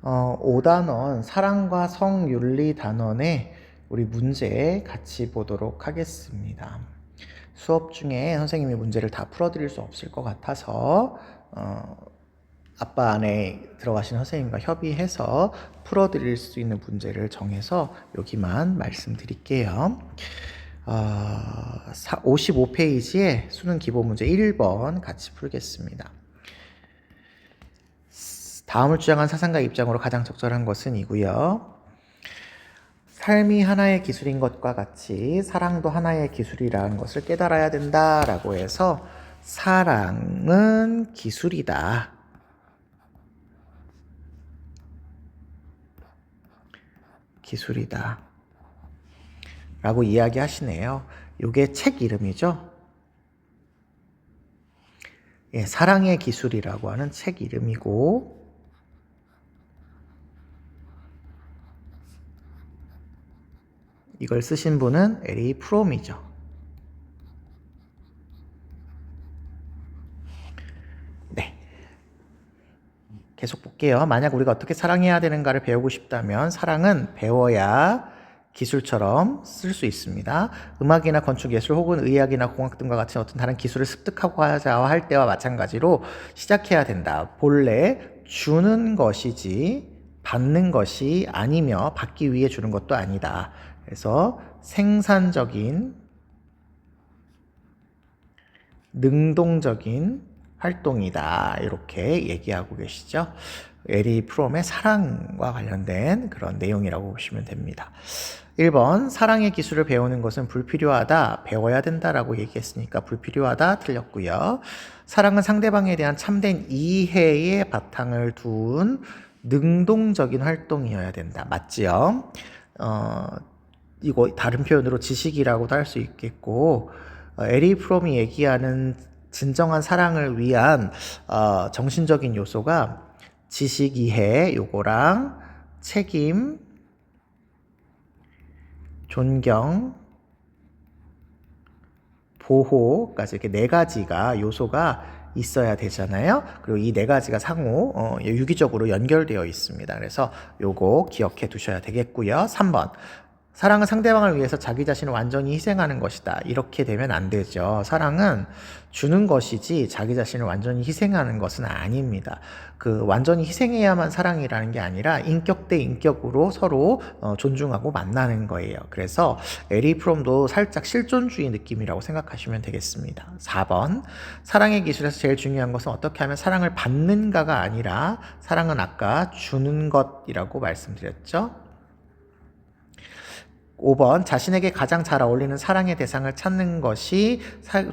5단원 사랑과 성윤리 단원의 우리 문제 같이 보도록 하겠습니다. 수업 중에 선생님이 문제를 다 풀어드릴 수 없을 것 같아서 아빠 안에 들어가신 선생님과 협의해서 풀어드릴 수 있는 문제를 정해서 여기만 말씀드릴게요. 55페이지에 수능 기본 문제 1번 같이 풀겠습니다. 다음을 주장한 사상가 입장으로 가장 적절한 것은 이고요. 삶이 하나의 기술인 것과 같이 사랑도 하나의 기술이라는 것을 깨달아야 된다라고 해서 사랑은 기술이다. 기술이다. 라고 이야기하시네요. 이게 책 이름이죠. 예, 사랑의 기술이라고 하는 책 이름이고 이걸 쓰신 분은 에리 프롬이죠. 네. 계속 볼게요. 만약 우리가 어떻게 사랑해야 되는가를 배우고 싶다면 사랑은 배워야 기술처럼 쓸 수 있습니다. 음악이나 건축 예술 혹은 의학이나 공학 등과 같은 어떤 다른 기술을 습득하고자 할 때와 마찬가지로 시작해야 된다. 본래 주는 것이지 받는 것이 아니며 받기 위해 주는 것도 아니다. 그래서 생산적인 능동적인 활동이다. 이렇게 얘기하고 계시죠. 에리 프롬의 사랑과 관련된 그런 내용이라고 보시면 됩니다. 1번 사랑의 기술을 배우는 것은 불필요하다. 배워야 된다라고 얘기했으니까 불필요하다 틀렸고요. 사랑은 상대방에 대한 참된 이해의 바탕을 둔 능동적인 활동이어야 된다. 맞지요? 이거 다른 표현으로 지식이라고도 할 수 있겠고 에리 프롬이 얘기하는 진정한 사랑을 위한 정신적인 요소가 지식 이해 요거랑 책임, 존경, 보호까지 이렇게 네 가지가 요소가 있어야 되잖아요. 그리고 이 네 가지가 상호 유기적으로 연결되어 있습니다. 그래서 요거 기억해 두셔야 되겠고요. 3번 사랑은 상대방을 위해서 자기 자신을 완전히 희생하는 것이다. 이렇게 되면 안 되죠. 사랑은 주는 것이지 자기 자신을 완전히 희생하는 것은 아닙니다. 완전히 희생해야만 사랑이라는 게 아니라 인격 대 인격으로 서로 존중하고 만나는 거예요. 그래서 에리 프롬도 살짝 실존주의 느낌이라고 생각하시면 되겠습니다. 4번 사랑의 기술에서 제일 중요한 것은 어떻게 하면 사랑을 받는가가 아니라 사랑은 아까 주는 것이라고 말씀드렸죠. 5번 자신에게 가장 잘 어울리는 사랑의 대상을 찾는 것이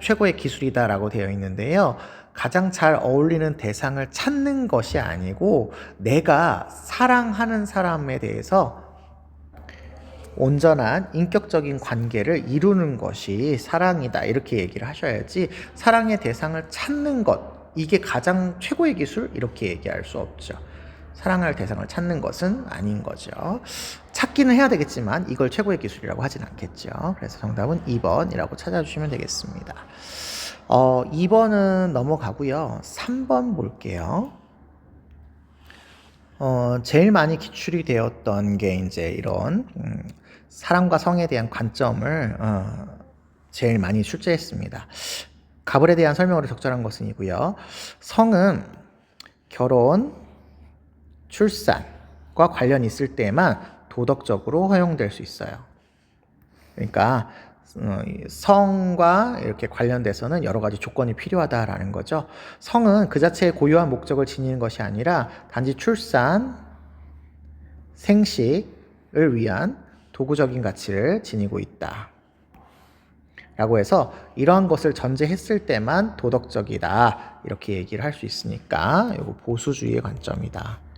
최고의 기술이다라고 되어 있는데요. 가장 잘 어울리는 대상을 찾는 것이 아니고 내가 사랑하는 사람에 대해서 온전한 인격적인 관계를 이루는 것이 사랑이다. 이렇게 얘기를 하셔야지 사랑의 대상을 찾는 것 이게 가장 최고의 기술? 이렇게 얘기할 수 없죠. 사랑할 대상을 찾는 것은 아닌 거죠. 찾기는 해야 되겠지만 이걸 최고의 기술이라고 하진 않겠죠. 그래서 정답은 2번이라고 찾아주시면 되겠습니다. 2번은 넘어가고요. 3번 볼게요. 제일 많이 기출이 되었던 게 이제 이런 사랑과 성에 대한 관점을 제일 많이 출제했습니다. 가불에 대한 설명으로 적절한 것은 이고요. 성은 결혼, 출산과 관련 있을 때만 도덕적으로 허용될 수 있어요. 그러니까 성과 이렇게 관련돼서는 여러 가지 조건이 필요하다라는 거죠. 성은 그 자체의 고유한 목적을 지니는 것이 아니라 단지 출산, 생식을 위한 도구적인 가치를 지니고 있다. 라고 해서 이러한 것을 전제했을 때만 도덕적이다. 이렇게 얘기를 할 수 있으니까 이거 보수주의의 관점이다.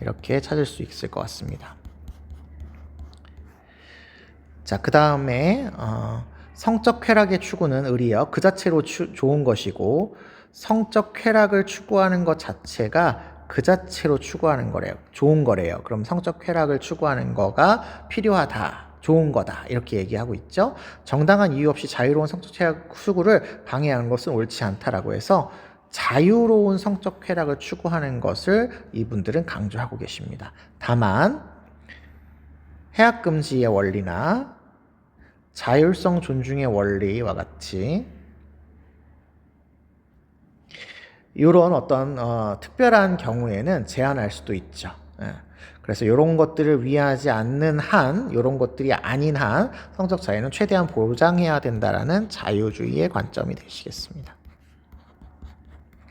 이렇게 찾을 수 있을 것 같습니다. 자, 그 다음에 성적 쾌락의 추구는 의리여 그 자체로 좋은 것이고 성적 쾌락을 추구하는 것 자체가 그 자체로 추구하는 거래요. 좋은 거래요. 그럼 성적 쾌락을 추구하는 거가 필요하다. 좋은 거다. 이렇게 얘기하고 있죠. 정당한 이유 없이 자유로운 성적 쾌락 추구를 방해하는 것은 옳지 않다라고 해서 자유로운 성적 쾌락을 추구하는 것을 이분들은 강조하고 계십니다. 다만 해악금지의 원리나 자율성 존중의 원리와 같이 이런 어떤 특별한 경우에는 제한할 수도 있죠. 그래서 이런 것들을 위하지 않는 한, 이런 것들이 아닌 한 성적 자유는 최대한 보장해야 된다라는 자유주의의 관점이 되시겠습니다.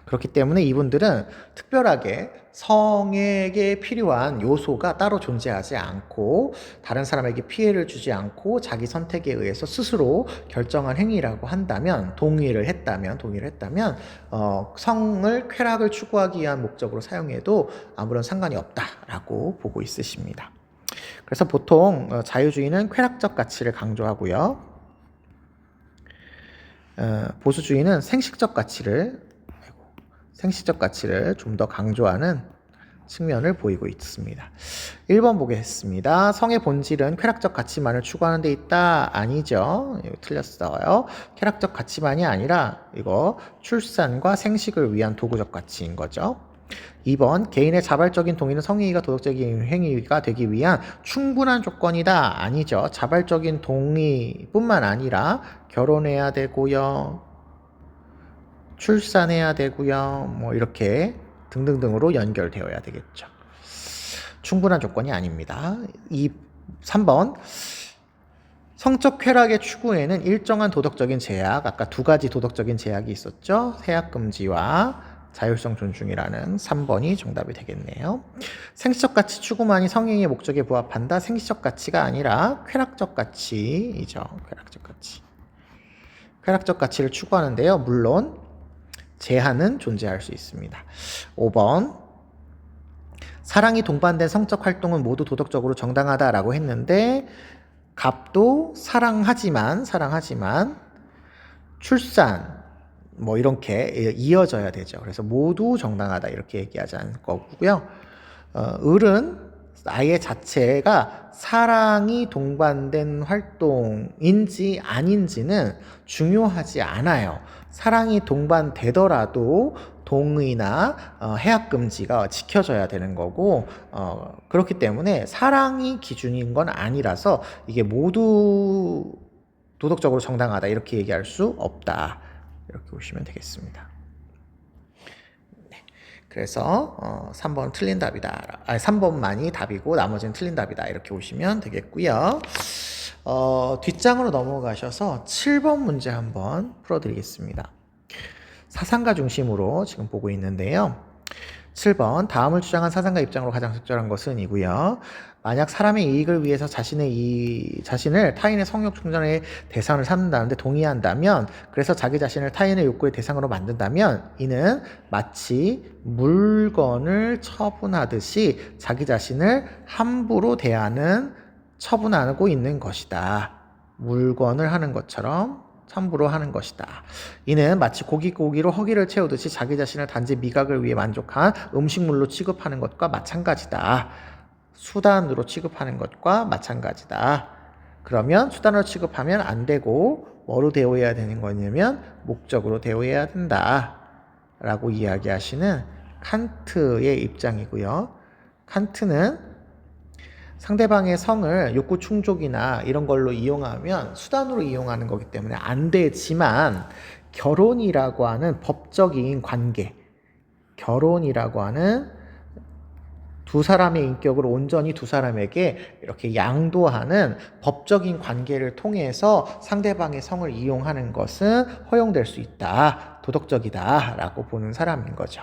그렇기 때문에 이분들은 특별하게 성에게 필요한 요소가 따로 존재하지 않고 다른 사람에게 피해를 주지 않고 자기 선택에 의해서 스스로 결정한 행위라고 한다면 동의를 했다면 성을 쾌락을 추구하기 위한 목적으로 사용해도 아무런 상관이 없다라고 보고 있으십니다. 그래서 보통 자유주의는 쾌락적 가치를 강조하고요. 보수주의는 생식적 가치를 좀 더 강조하는 측면을 보이고 있습니다. 1번 보겠습니다. 성의 본질은 쾌락적 가치만을 추구하는 데 있다? 아니죠. 이거 틀렸어요. 쾌락적 가치만이 아니라 이거 출산과 생식을 위한 도구적 가치인 거죠. 2번 개인의 자발적인 동의는 성행위가 도덕적인 행위가 되기 위한 충분한 조건이다? 아니죠. 자발적인 동의뿐만 아니라 결혼해야 되고요. 출산해야 되고요. 뭐 이렇게 등등등으로 연결되어야 되겠죠. 충분한 조건이 아닙니다. 3번 성적 쾌락의 추구에는 일정한 도덕적인 제약, 아까 두 가지 도덕적인 제약이 있었죠. 해악금지와 자율성 존중이라는 3번이 정답이 되겠네요. 생시적 가치 추구만이 성행위의 목적에 부합한다. 생시적 가치가 아니라 쾌락적 가치이죠. 쾌락적 가치를 추구하는데요. 물론 제한은 존재할 수 있습니다. 5번 사랑이 동반된 성적 활동은 모두 도덕적으로 정당하다라고 했는데 갑도 사랑하지만 출산 뭐 이렇게 이어져야 되죠. 그래서 모두 정당하다 이렇게 얘기하지 않을 거고요. 을은 아예 자체가 사랑이 동반된 활동인지 아닌지는 중요하지 않아요. 사랑이 동반되더라도 동의나 해악금지가 지켜져야 되는 거고 그렇기 때문에 사랑이 기준인 건 아니라서 이게 모두 도덕적으로 정당하다 이렇게 얘기할 수 없다. 이렇게 보시면 되겠습니다. 그래서 3번 틀린 답이다. 3번만이 답이고 나머지는 틀린 답이다. 이렇게 보시면 되겠고요. 뒷장으로 넘어가셔서 7번 문제 한번 풀어드리겠습니다. 사상가 중심으로 지금 보고 있는데요. 7번 다음을 주장한 사상가 입장으로 가장 적절한 것은 이고요. 만약 사람의 이익을 위해서 자신을 타인의 성욕 충전의 대상을 삼는다는데 동의한다면 그래서 자기 자신을 타인의 욕구의 대상으로 만든다면 이는 마치 물건을 처분하듯이 자기 자신을 함부로 처분하고 있는 것이다. 물건을 하는 것처럼 함부로 하는 것이다. 이는 마치 고기로 허기를 채우듯이 자기 자신을 단지 미각을 위해 만족한 음식물로 취급하는 것과 마찬가지다. 수단으로 취급하는 것과 마찬가지다. 그러면 수단으로 취급하면 안 되고 뭐로 대우해야 되는 거냐면 목적으로 대우해야 된다. 라고 이야기하시는 칸트의 입장이고요. 칸트는 상대방의 성을 욕구 충족이나 이런 걸로 이용하면 수단으로 이용하는 거기 때문에 안 되지만 결혼이라고 하는 법적인 관계, 결혼이라고 하는 두 사람의 인격을 온전히 두 사람에게 이렇게 양도하는 법적인 관계를 통해서 상대방의 성을 이용하는 것은 허용될 수 있다, 도덕적이다 라고 보는 사람인 거죠.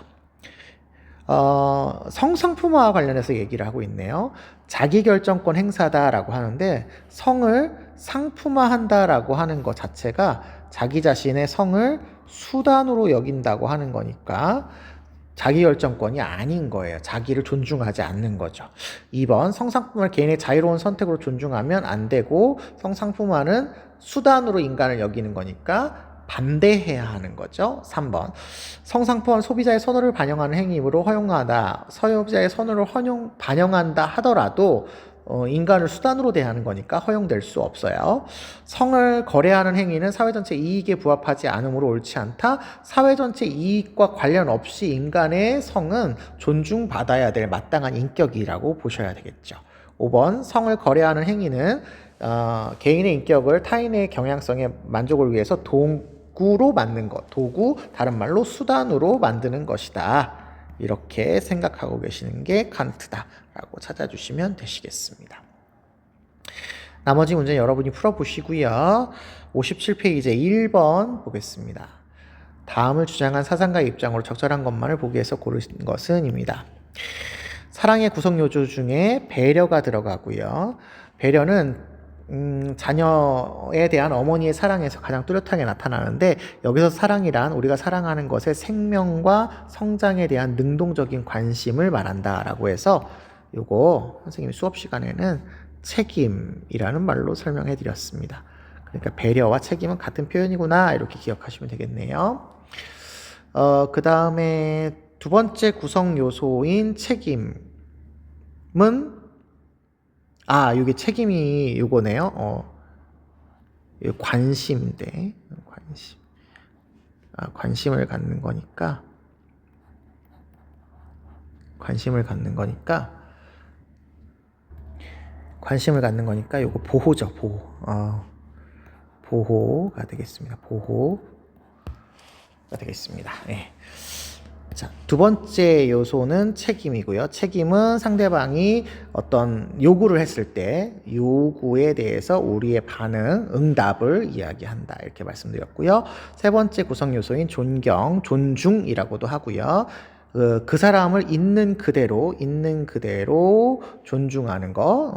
성상품화와 관련해서 얘기를 하고 있네요. 자기결정권 행사다라고 하는데 성을 상품화한다라고 하는 것 자체가 자기 자신의 성을 수단으로 여긴다고 하는 거니까 자기결정권이 아닌 거예요. 자기를 존중하지 않는 거죠. 2번 성상품화를 개인의 자유로운 선택으로 존중하면 안 되고 성상품화는 수단으로 인간을 여기는 거니까 반대해야 하는 거죠. 3번 성상품화는 소비자의 선호를 반영하는 행위로 허용하다. 소비자의 선호를 반영한다 하더라도 인간을 수단으로 대하는 거니까 허용될 수 없어요. 성을 거래하는 행위는 사회 전체 이익에 부합하지 않으므로 옳지 않다. 사회 전체 이익과 관련 없이 인간의 성은 존중받아야 될 마땅한 인격이라고 보셔야 되겠죠. 5번 성을 거래하는 행위는 개인의 인격을 타인의 경향성에 만족을 위해서 도구로 만든 것, 도구, 다른 말로 수단으로 만드는 것이다. 이렇게 생각하고 계시는 게 칸트다라고 찾아주시면 되시겠습니다. 나머지 문제 여러분이 풀어보시고요. 57페이지 1번 보겠습니다. 다음을 주장한 사상가의 입장으로 적절한 것만을 보기 위해서 고르신 것은 입니다. 사랑의 구성 요소 중에 배려가 들어가고요. 배려는 자녀에 대한 어머니의 사랑에서 가장 뚜렷하게 나타나는데, 여기서 사랑이란 우리가 사랑하는 것의 생명과 성장에 대한 능동적인 관심을 말한다라고 해서 요거 선생님이 수업 시간에는 책임이라는 말로 설명해 드렸습니다. 그러니까 배려와 책임은 같은 표현이구나, 이렇게 기억하시면 되겠네요. 그 다음에 두 번째 구성 요소인 책임은 이게 책임이 요거네요. 관심인데, 관심을 갖는 거니까, 요거 보호죠, 보호. 보호가 되겠습니다. 보호가 되겠습니다. 네. 자, 두 번째 요소는 책임이고요. 책임은 상대방이 어떤 요구를 했을 때 요구에 대해서 우리의 반응, 응답을 이야기한다, 이렇게 말씀드렸고요. 세 번째 구성 요소인 존경, 존중이라고도 하고요. 그 사람을 있는 그대로 존중하는 것,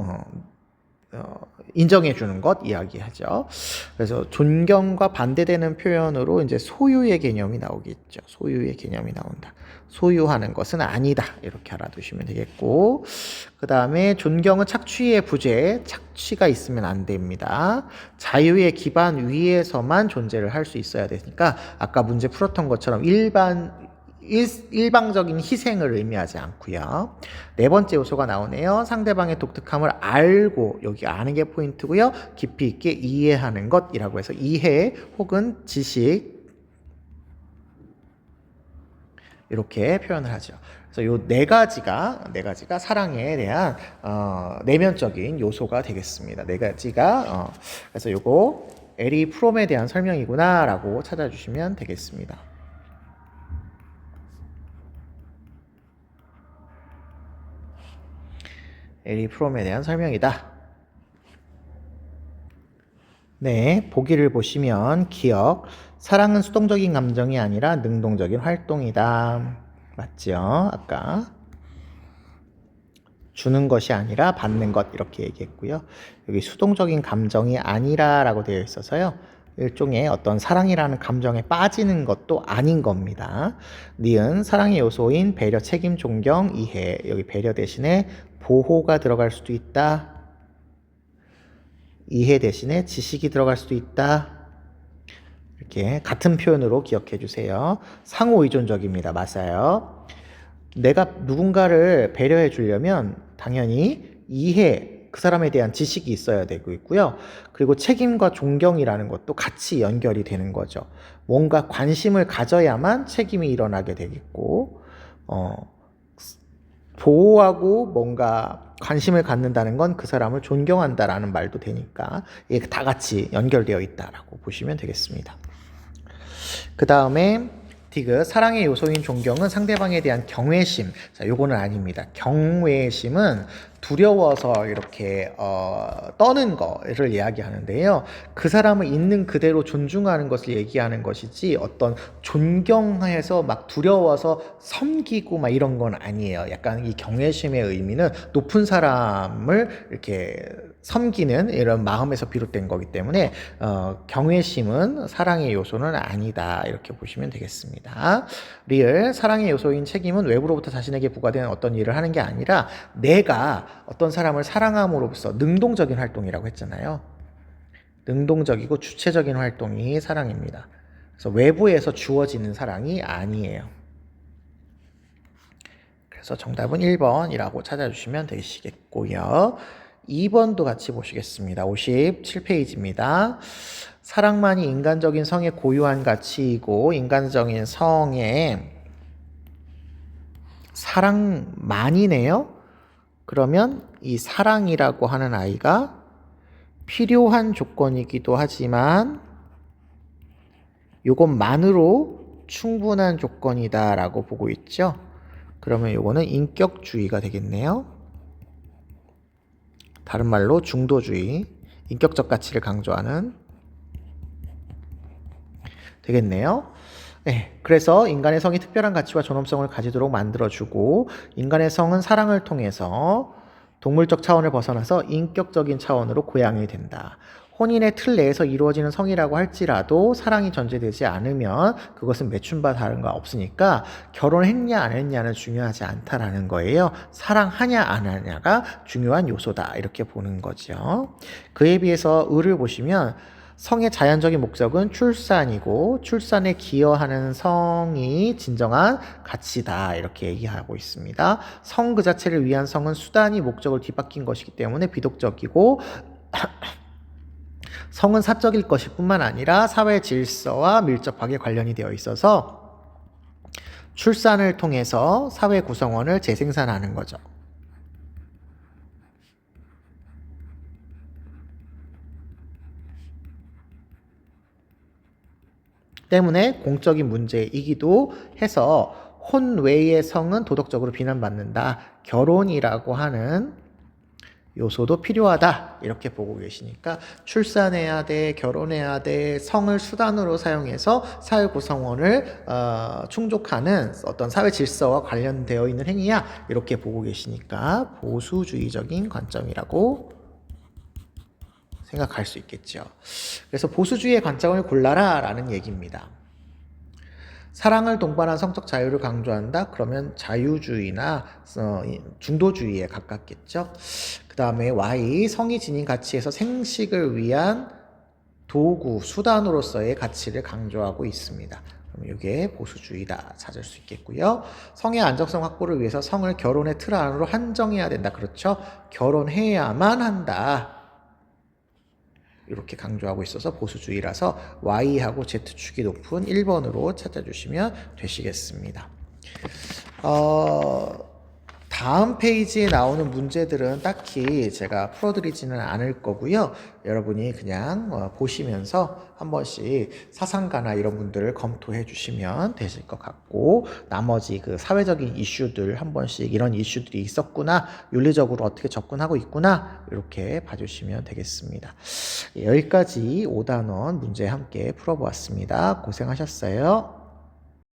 인정해 주는 것 이야기하죠. 그래서 존경과 반대되는 표현으로 이제 소유의 개념이 나오겠죠. 소유의 개념이 나온다. 소유하는 것은 아니다, 이렇게 알아두시면 되겠고, 그 다음에 존경은 착취의 부재, 착취가 있으면 안 됩니다. 자유의 기반 위에서만 존재를 할 수 있어야 되니까 아까 문제 풀었던 것처럼 일방적인 희생을 의미하지 않고요. 네 번째 요소가 나오네요. 상대방의 독특함을 알고, 여기 아는 게 포인트고요. 깊이 있게 이해하는 것이라고 해서 이해 혹은 지식, 이렇게 표현을 하죠. 그래서 요 네 가지가 사랑에 대한 내면적인 요소가 되겠습니다. 네 가지가 그래서 요거 에리 프롬에 대한 설명이구나라고 찾아주시면 되겠습니다. 에리 프롬에 대한 설명이다. 네, 보기를 보시면 기억, 사랑은 수동적인 감정이 아니라 능동적인 활동이다. 맞죠? 아까 주는 것이 아니라 받는 것, 이렇게 얘기했고요. 여기 수동적인 감정이 아니라 라고 되어 있어서요, 일종의 어떤 사랑이라는 감정에 빠지는 것도 아닌 겁니다. 니은 사랑의 요소인 배려, 책임, 존경, 이해, 여기 배려 대신에 보호가 들어갈 수도 있다. 이해 대신에 지식이 들어갈 수도 있다. 이렇게 같은 표현으로 기억해 주세요. 상호 의존적입니다. 맞아요. 내가 누군가를 배려해 주려면 당연히 이해, 그 사람에 대한 지식이 있어야 되고 있고요. 그리고 책임과 존경이라는 것도 같이 연결이 되는 거죠. 뭔가 관심을 가져야만 책임이 일어나게 되겠고, 보호하고 뭔가 관심을 갖는다는 건 그 사람을 존경한다라는 말도 되니까 이게 다 같이 연결되어 있다라고 보시면 되겠습니다. 그 다음에 디귿, 사랑의 요소인 존경은 상대방에 대한 경외심. 자, 요거는 아닙니다. 경외심은 두려워서 이렇게 떠는 거를 이야기하는데요. 그 사람을 있는 그대로 존중하는 것을 얘기하는 것이지, 어떤 존경해서 막 두려워서 섬기고 막 이런 건 아니에요. 약간 이 경외심의 의미는 높은 사람을 이렇게 섬기는 이런 마음에서 비롯된 거기 때문에 경외심은 사랑의 요소는 아니다, 이렇게 보시면 되겠습니다. 리을, 사랑의 요소인 책임은 외부로부터 자신에게 부과되는 어떤 일을 하는 게 아니라 내가 어떤 사람을 사랑함으로써 능동적인 활동이라고 했잖아요. 능동적이고 주체적인 활동이 사랑입니다. 그래서 외부에서 주어지는 사랑이 아니에요. 그래서 정답은 1번이라고 찾아주시면 되시겠고요. 2번도 같이 보시겠습니다. 57페이지입니다. 사랑만이 인간적인 성의 고유한 가치이고 인간적인 성의 사랑만이네요. 그러면 이 사랑이라고 하는 아이가 필요한 조건이기도 하지만 이것만으로 충분한 조건이다라고 보고 있죠. 그러면 이거는 인격주의가 되겠네요. 다른 말로 중도주의, 인격적 가치를 강조하는 되겠네요. 네, 그래서 인간의 성이 특별한 가치와 존엄성을 가지도록 만들어주고 인간의 성은 사랑을 통해서 동물적 차원을 벗어나서 인격적인 차원으로 고양이 된다. 혼인의 틀 내에서 이루어지는 성이라고 할지라도 사랑이 전제되지 않으면 그것은 매춘바 다른 거 없으니까 결혼했냐 안 했냐는 중요하지 않다라는 거예요. 사랑하냐 안 하냐가 중요한 요소다 이렇게 보는 거죠. 그에 비해서 을을 보시면 성의 자연적인 목적은 출산이고 출산에 기여하는 성이 진정한 가치다 이렇게 얘기하고 있습니다. 성 그 자체를 위한 성은 수단이 목적을 뒤바뀐 것이기 때문에 비독적이고 성은 사적일 것일 뿐만 아니라 사회 질서와 밀접하게 관련이 되어 있어서 출산을 통해서 사회 구성원을 재생산하는 거죠. 때문에 공적인 문제이기도 해서 혼 외의 성은 도덕적으로 비난받는다. 결혼이라고 하는 요소도 필요하다. 이렇게 보고 계시니까 출산해야 돼, 결혼해야 돼, 성을 수단으로 사용해서 사회 구성원을 충족하는 어떤 사회 질서와 관련되어 있는 행위야. 이렇게 보고 계시니까 보수주의적인 관점이라고 생각할 수 있겠죠. 그래서 보수주의의 관점을 골라라 라는 얘기입니다. 사랑을 동반한 성적 자유를 강조한다? 그러면 자유주의나 중도주의에 가깝겠죠. 그 다음에 Y, 성이 지닌 가치에서 생식을 위한 도구, 수단으로서의 가치를 강조하고 있습니다. 그럼 이게 보수주의다 찾을 수 있겠고요. 성의 안정성 확보를 위해서 성을 결혼의 틀 안으로 한정해야 된다. 그렇죠? 결혼해야만 한다. 이렇게 강조하고 있어서 보수주의라서 Y하고 Z축이 높은 1번으로 찾아주시면 되시겠습니다. 다음 페이지에 나오는 문제들은 딱히 제가 풀어드리지는 않을 거고요. 여러분이 그냥 보시면서 한 번씩 사상가나 이런 분들을 검토해 주시면 되실 것 같고 나머지 그 사회적인 이슈들 한 번씩 이런 이슈들이 있었구나 윤리적으로 어떻게 접근하고 있구나 이렇게 봐주시면 되겠습니다. 여기까지 5단원 문제 함께 풀어보았습니다. 고생하셨어요.